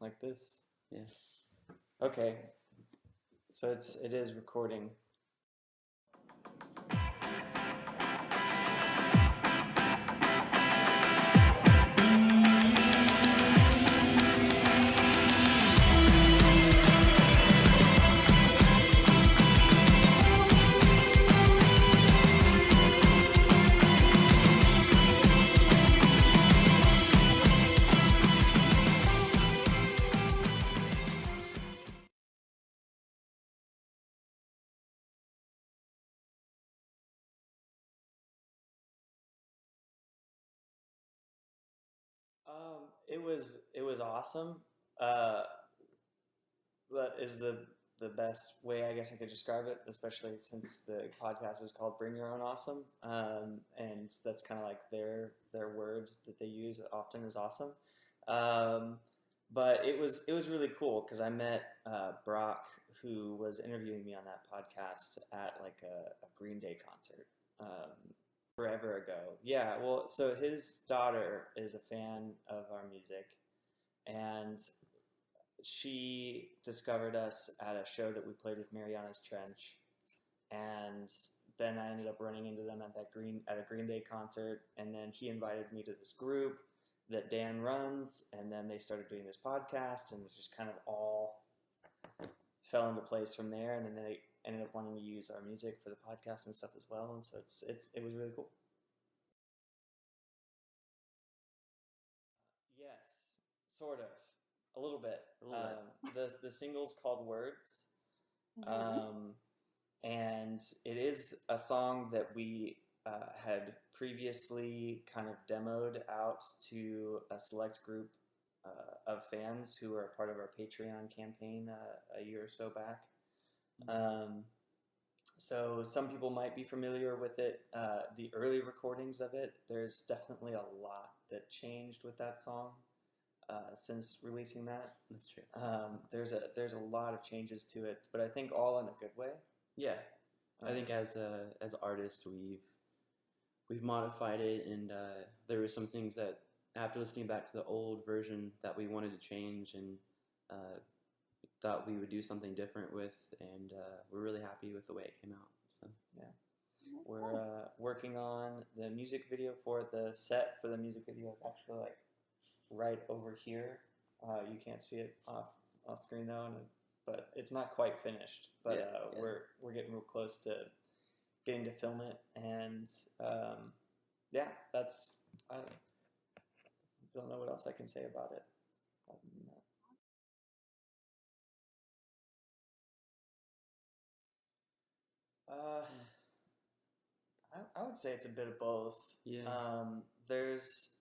like this? Yeah. Okay. So it is recording. It was awesome. That is the best way I guess I could describe it, especially since the podcast is called "Bring Your Own Awesome," and that's kind of like their word that they use often is awesome. Um, but it was really cool because I met Brock, who was interviewing me on that podcast at like a Green Day concert. Forever ago. Yeah, well, so his daughter is a fan of our music, and she discovered us at a show that we played with Mariana's Trench, and then I ended up running into them at a Green Day concert, and then he invited me to this group that Dan runs, and then they started doing this podcast, and it just kind of all fell into place from there, and then they ended up wanting to use our music for the podcast and stuff as well, and so it was really cool. Yes, sort of, a little bit. A little The single's called Words, Mhm. and it is a song that we had previously kind of demoed out to a select group of fans who are part of our Patreon campaign a year or so back. So some people might be familiar with it. The early recordings of it, there's definitely a lot that changed with that song since releasing that. That's true. There's a lot of changes to it, but I think all in a good way. Yeah, I think as artists we've modified it, and there were some things that after listening back to the old version that we wanted to change, and thought we would do something different with, and we're really happy with the way it came out. So yeah, we're working on the music video for it. The set for the music video is actually like right over here. You can't see it off screen though, but it's not quite finished. But we're getting real close to getting to film it, and yeah, that's I don't know what else I can say about it. Other than that. I would say it's a bit of both. Yeah. There's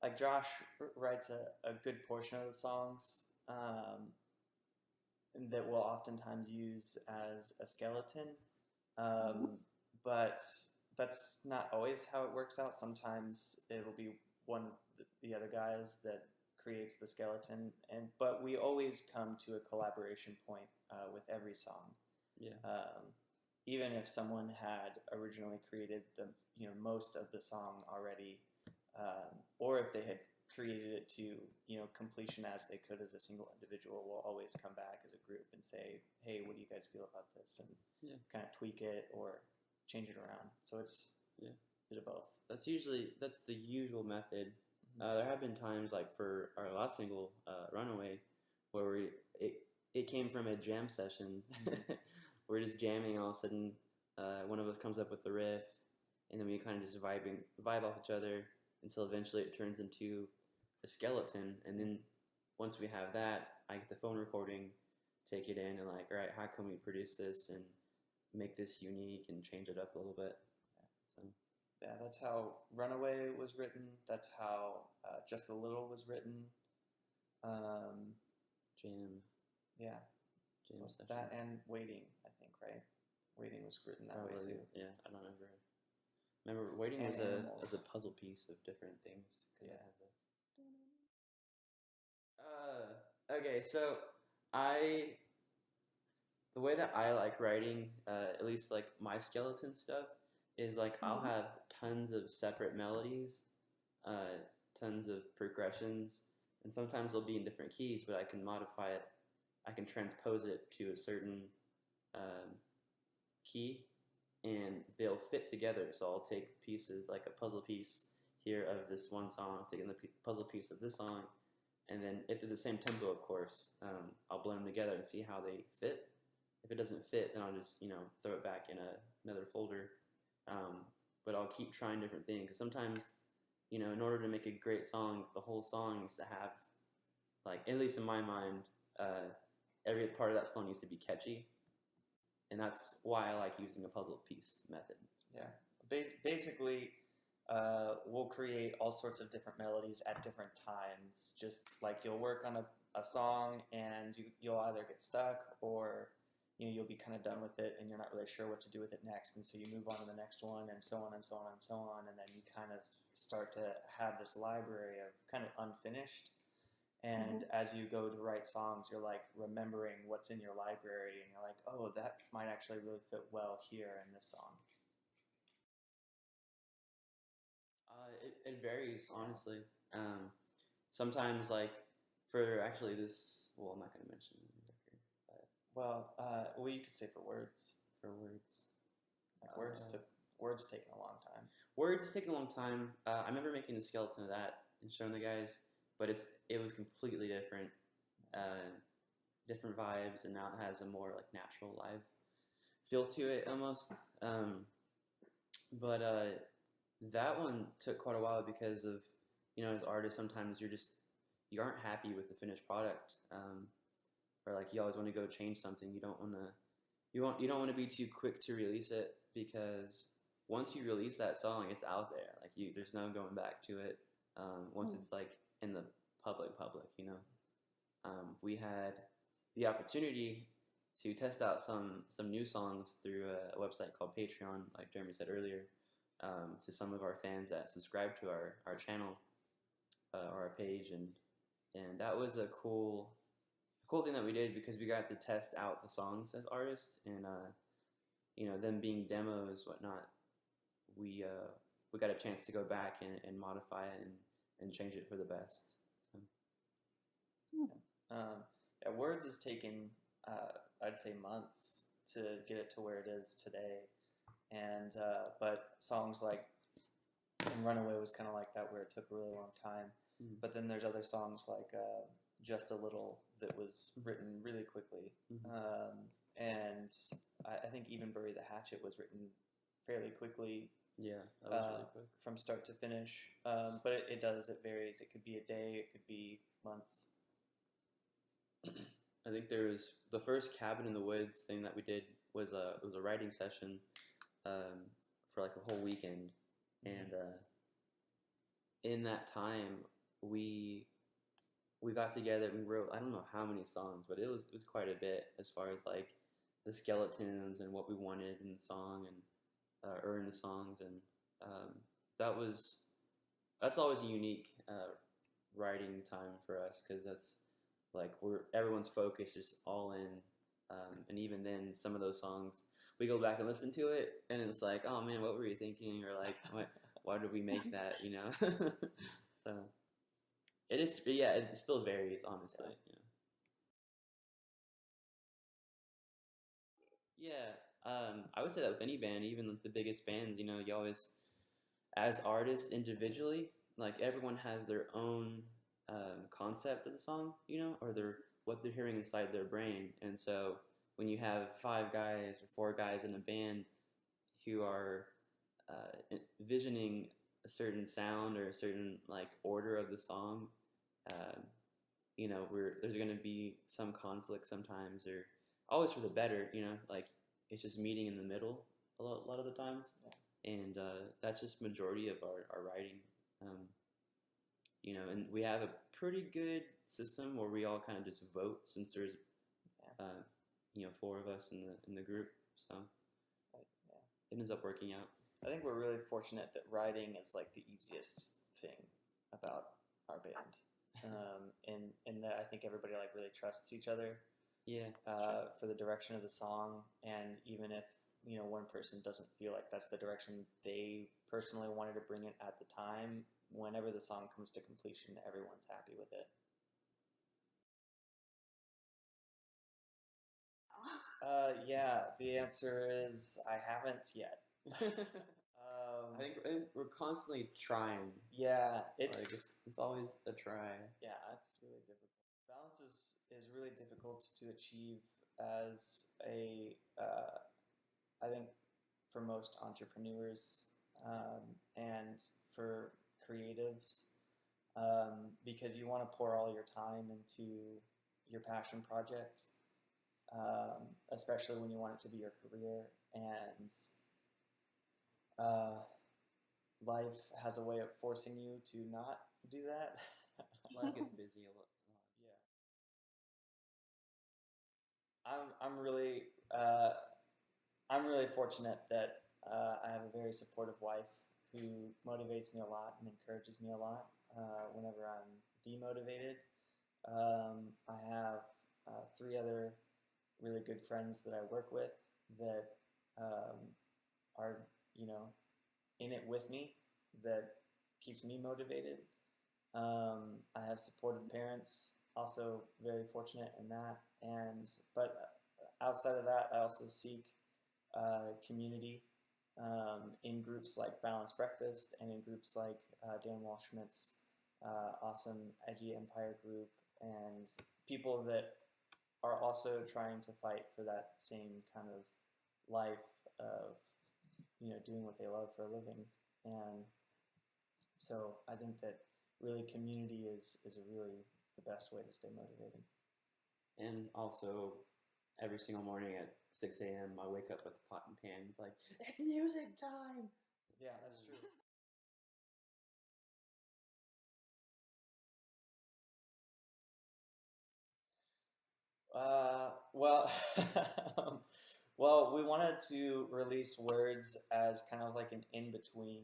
like Josh writes a good portion of the songs that we'll oftentimes use as a skeleton, but that's not always how it works out. Sometimes it'll be one of the other guys that creates the skeleton, but we always come to a collaboration point with every song. Yeah. Even if someone had originally created most of the song already, or if they had created it to completion as they could as a single individual, we'll always come back as a group and say, hey, what do you guys feel about this, and kind of tweak it or change it around. So it's a bit of both. That's the usual method. There have been times like for our last single, Runaway, where it came from a jam session. We're just jamming, all of a sudden one of us comes up with the riff, and then we kind of just vibe off each other until eventually it turns into a skeleton. And then once we have that, I get the phone recording, take it in, and like, all right, how can we produce this and make this unique and change it up a little bit? So yeah, that's how Runaway was written. That's how Just a Little was written. Jam. Yeah. Jam session. That and Waiting, I think, right? Waiting was written that way too. Yeah, I don't remember. Waiting And was Animals. a puzzle piece of different things. Yeah. It has okay, so the way that I like writing, at least like my skeleton stuff, is like I'll have tons of separate melodies, tons of progressions, and sometimes they'll be in different keys, but I can modify it. I can transpose it to a certain key, and they'll fit together. So I'll take pieces like a puzzle piece here of this one song, taking the puzzle piece of this song, and then if they're the same tempo, of course, I'll blend them together and see how they fit. If it doesn't fit, then I'll just throw it back in another folder. But I'll keep trying different things, because sometimes in order to make a great song, the whole song needs to have, like, at least in my mind, every part of that song needs to be catchy, and that's why I like using a puzzle piece method. Yeah, basically, we'll create all sorts of different melodies at different times. Just like you'll work on a song and you'll either get stuck, or you'll be kind of done with it and you're not really sure what to do with it next, and so you move on to the next one, and so on and so on and so on, and then you kind of start to have this library of kind of unfinished. And as you go to write songs, you're like remembering what's in your library, and you're like, oh, that might actually really fit well here in this song. It varies, honestly. Sometimes, like, for actually this, well, I'm not going to mention it here, but Well, you could say for words. for words. Like words taking a long time. Words taking a long time. I remember making the skeleton of that and showing the guys, but it was completely different. Different vibes, and now it has a more like natural live feel to it almost. But that one took quite a while because of, as artists, sometimes you aren't happy with the finished product, or like you always want to go change something. You don't want to be too quick to release it, because once you release that song, it's out there. Like there's no going back to it. Once it's like in the public, we had the opportunity to test out some new songs through a website called Patreon, like Jeremy said earlier, to some of our fans that subscribe to our channel or our page, and that was a cool thing that we did, because we got to test out the songs as artists, and them being demos, whatnot. We got a chance to go back and modify it and change it for the best. So. Yeah, Words has taken, I'd say, months to get it to where it is today, and but songs like and Runaway was kind of like that, where it took a really long time. Mm-hmm. But then there's other songs like Just a Little that was written really quickly, and I think even Bury the Hatchet was written fairly quickly. Yeah, that was really quick. From start to finish. But it varies. It could be a day, it could be months. I think there was the first Cabin in the Woods thing that we did was a writing session for like a whole weekend, and in that time we got together and we wrote, I don't know how many songs, but it was quite a bit, as far as like the skeletons and what we wanted in the song, and or in the songs, and that's always a unique writing time for us, because that's like everyone's focus is all in, and even then, some of those songs we go back and listen to it, and it's like, oh man, what were you thinking, or like why did we make that, So it is, yeah, it still varies, honestly. Yeah, I would say that with any band, even the biggest bands, you always, as artists individually, like everyone has their own concept of the song, or what they're hearing inside their brain. And so when you have 5 guys or 4 guys in a band who are visioning a certain sound or a certain like order of the song, there's going to be some conflict sometimes, or always for the better, like it's just meeting in the middle a lot of the times. And that's just majority of our writing. And we have a pretty good system where we all kind of just vote, since there's 4 of us in the group, so it ends up working out. I think we're really fortunate that writing is like the easiest thing about our band, and that I think everybody like really trusts each other. Yeah. For the direction of the song, and even if one person doesn't feel like that's the direction they personally wanted to bring it at the time, whenever the song comes to completion, everyone's happy with it. Yeah, the answer is I haven't yet. I think we're constantly trying. Yeah, Like it's always a try. yeah, it's really difficult. Balance is really difficult to achieve as I think for most entrepreneurs and for creatives because you want to pour all your time into your passion project, especially when you want it to be your career. And uh, life has a way of forcing you to not do that. Life gets busy a lot. Yeah, I'm really I'm really fortunate that I have a very supportive wife who motivates me a lot and encourages me a lot whenever I'm demotivated. I have three other really good friends that I work with that are, you know, in it with me that keeps me motivated. I have supportive parents, also very fortunate in that. And but outside of that, I also seek community in groups like Balanced Breakfast and in groups like Dan Walshmith's awesome Edgy Empire group and people that are also trying to fight for that same kind of life of doing what they love for a living. And so I think that really community is a really the best way to stay motivated. And also, every single morning at 6 a.m., I wake up with a pot and pan. It's like, it's music time! Yeah, that's true. Well, well, we wanted to release words as kind of like an in between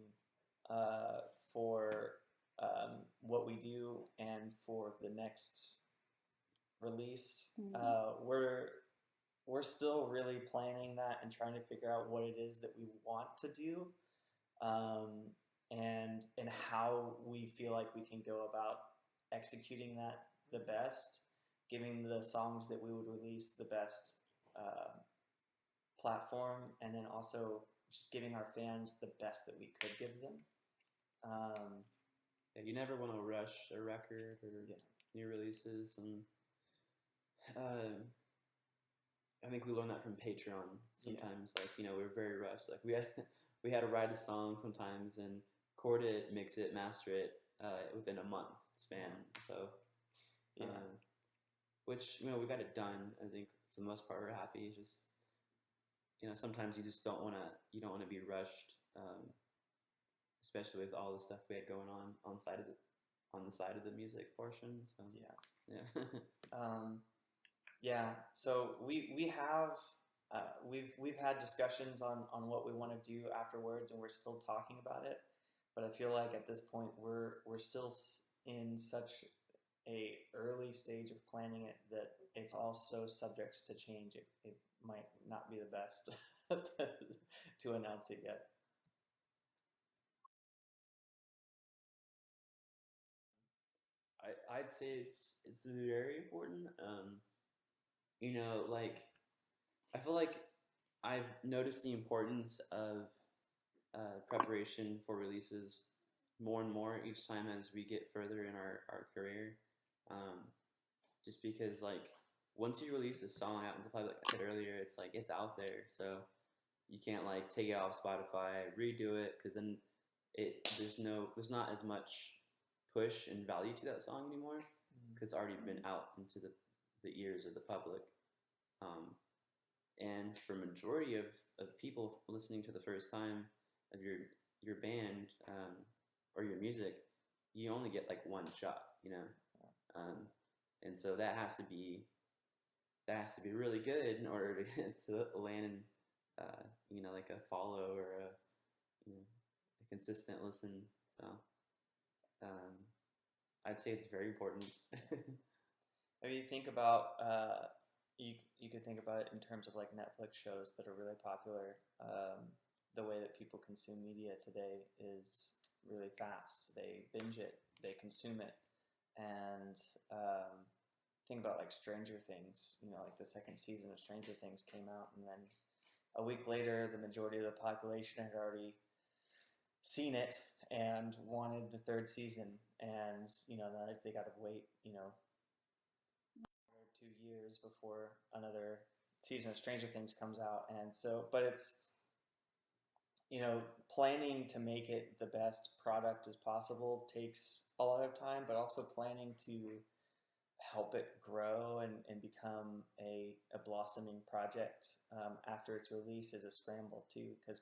uh, for what we do and for the next release. We're still really planning that and trying to figure out what it is that we want to do, um, and how we feel like we can go about executing that the best, giving the songs that we would release the best uh, platform, and then also just giving our fans the best that we could give them. Um, Yeah, you never want to rush a record or new releases, and I think we learned that from Patreon. Sometimes, like we're very rushed. Like we had to write a song sometimes and record it, mix it, master it within a month span. So, which we got it done. I think for the most part we're happy. Just sometimes you just don't want to be rushed, especially with all the stuff we had going on the side of the music portion. So yeah. Yeah, so we have we've had discussions on what we want to do afterwards, and we're still talking about it. But I feel like at this point we're still in such a early stage of planning it that it's all so subject to change. It might not be the best to announce it yet. I'd say it's very important. Like I feel like I've noticed the importance of preparation for releases more and more each time as we get further in our career. Um, just because like once you release a song out, like I said earlier, it's like it's out there, so you can't like take it off Spotify, redo it, because then there's not as much push and value to that song anymore because it's already been out into the ears of the public. Um, and for majority of people listening to the first time of your band or your music, you only get like one shot, um, and so that has to be really good in order to land in, like a follow or a consistent listen. So um, I'd say it's very important. Maybe you think about you could think about it in terms of like Netflix shows that are really popular. The way that people consume media today is really fast. They binge it, they consume it, and think about like Stranger Things, like the second season of Stranger Things came out, and then a week later, the majority of the population had already seen it and wanted the third season, and now they got to wait, 2 years before another season of Stranger Things comes out, and so, but it's planning to make it the best product as possible takes a lot of time, but also planning to help it grow and become a blossoming project after its release is a scramble too, because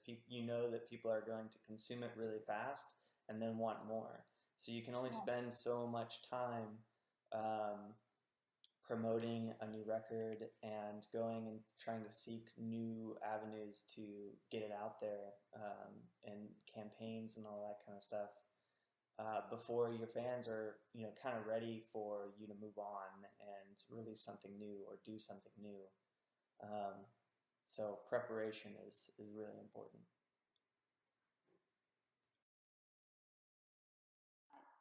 that people are going to consume it really fast and then want more. So you can only spend so much time promoting a new record and going and trying to seek new avenues to get it out there, and campaigns and all that kind of stuff, before your fans are kind of ready for you to move on and release something new or do something new. So preparation is really important.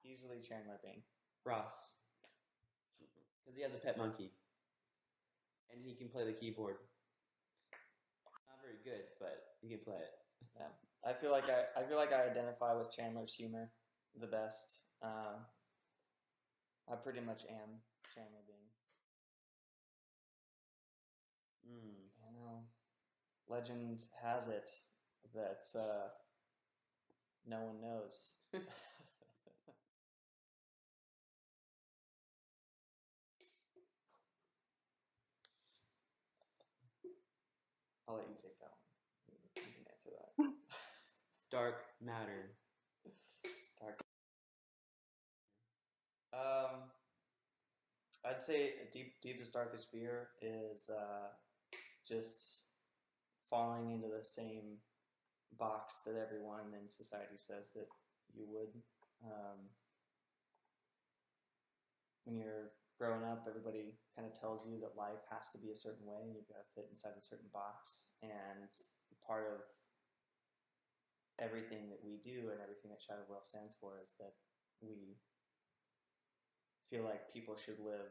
Easily Chandler Bing. Ross, because he has a pet monkey, and he can play the keyboard. Not very good, but he can play it. Yeah, I feel like I identify with Chandler's humor the best. I pretty much am Chandler Bing. Legend has it that no one knows. I'll let you take that one. You can answer that. Dark matter. Dark. I'd say deepest, darkest fear is just falling into the same box that everyone in society says that you would. When you're growing up, everybody kind of tells you that life has to be a certain way, and you've got to fit inside a certain box. And part of everything that we do and everything that Shattered Wealth stands for is that we feel like people should live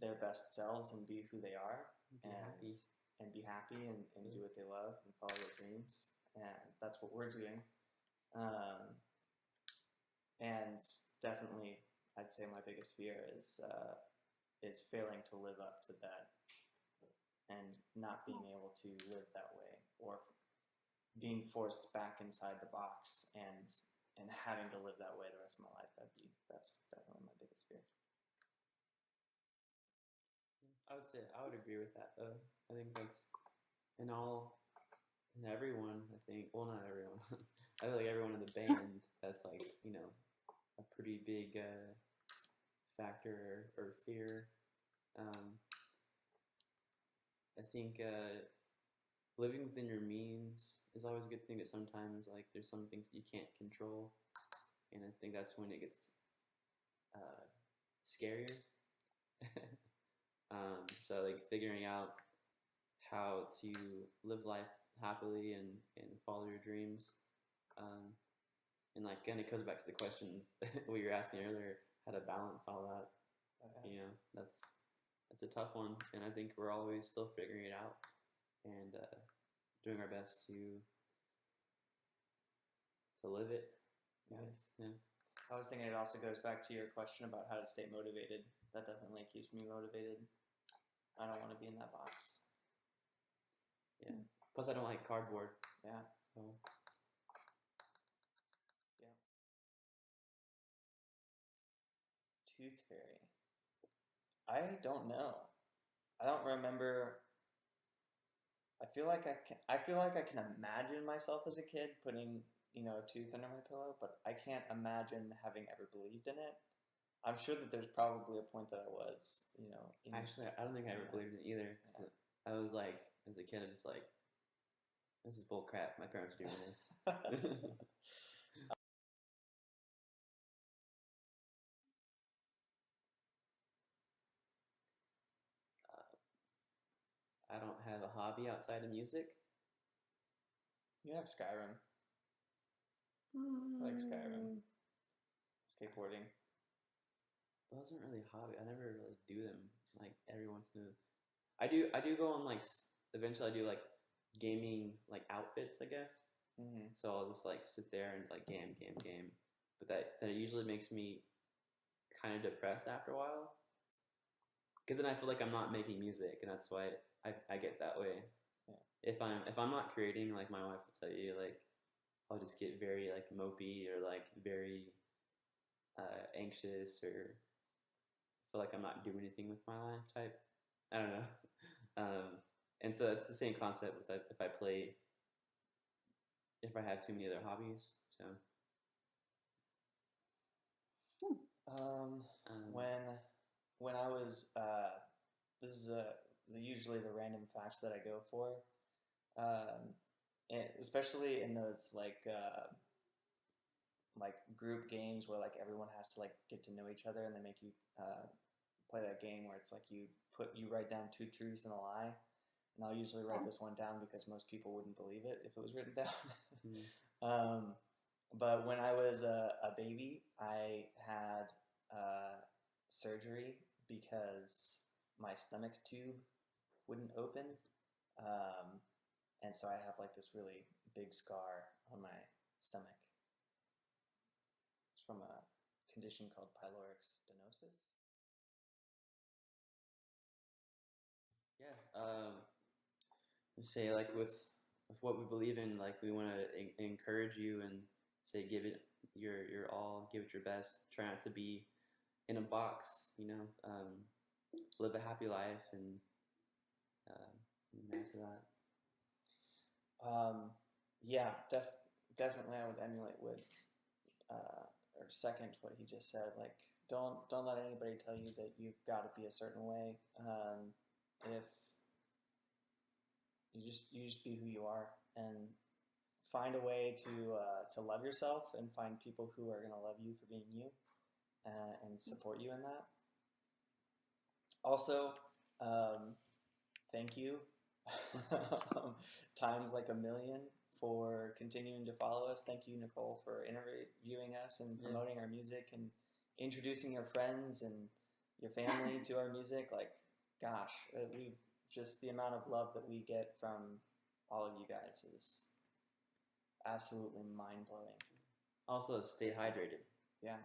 their best selves and be who they are, and be happy and do what they love and follow their dreams. And that's what we're doing. And definitely, I'd say my biggest fear is failing to live up to that and not being able to live that way, or being forced back inside the box and having to live that way the rest of my life. That's definitely my biggest fear. I would agree with that though. I think that's in everyone. I think, well, not everyone. I feel like everyone in the band, that's like a pretty big factor or fear. I think living within your means is always a good thing, but sometimes like there's some things you can't control, and I think that's when it gets scarier. So like figuring out how to live life happily and follow your dreams, and like kind of goes back to the question we were asking earlier, how to balance all that. That's a tough one, and I think we're always still figuring it out and doing our best to live it. Yeah. I was thinking it also goes back to your question about how to stay motivated. That definitely keeps me motivated. I don't want to be in that box. Yeah. Plus, I don't like cardboard. Yeah. So. Yeah. Tooth fairy. I don't know. I don't remember. I feel like I can imagine myself as a kid putting a tooth under my pillow, but I can't imagine having ever believed in it. I'm sure that there's probably a point that I was, Actually, I don't think I ever believed in it either. Yeah. I was like, as a kid, I was just like, this is bull crap. My parents are doing this. I don't have a hobby outside of music. You have Skyrim. I like Skyrim. Skateboarding. it wasn't really a hobby. I never really do them like every once in a. I do go on like eventually I do like gaming like outfits, I guess. Mm-hmm. So I'll just like sit there and like game. But that usually makes me kind of depressed after a while. Because then I feel like I'm not making music, and that's why I get that way. Yeah. If I'm not creating, like my wife will tell you, like I'll just get very like mopey or like very anxious or feel like I'm not doing anything with my life type. I don't know. And so it's the same concept with if I play, if I have too many other hobbies. So Um, um, when I was this is usually the random facts that I go for, and especially in those like group games where like everyone has to like get to know each other, and they make you play that game where it's like you write down two truths and a lie, and I'll usually write this one down because most people wouldn't believe it if it was written down. um, but when I was a baby, I had surgery because my stomach tube wouldn't open, um, and so I have like this really big scar on my stomach. It's from a condition called pyloric stenosis. yeah, say like with what we believe in, like we want to encourage you and say give it your all, give it your best. Try not to be in a box, live a happy life and to that. Yeah, definitely, I would emulate or second what he just said. Like, don't let anybody tell you that you've got to be a certain way. If you just be who you are and find a way to love yourself and find people who are going to love you for being you and support you in that. Also, thank you times like a million for continuing to follow us. Thank you, Nicole, for interviewing us and promoting our music and introducing your friends and your family to our music. Like, gosh, we just the amount of love that we get from all of you guys is absolutely mind blowing. Also, stay hydrated. Yeah.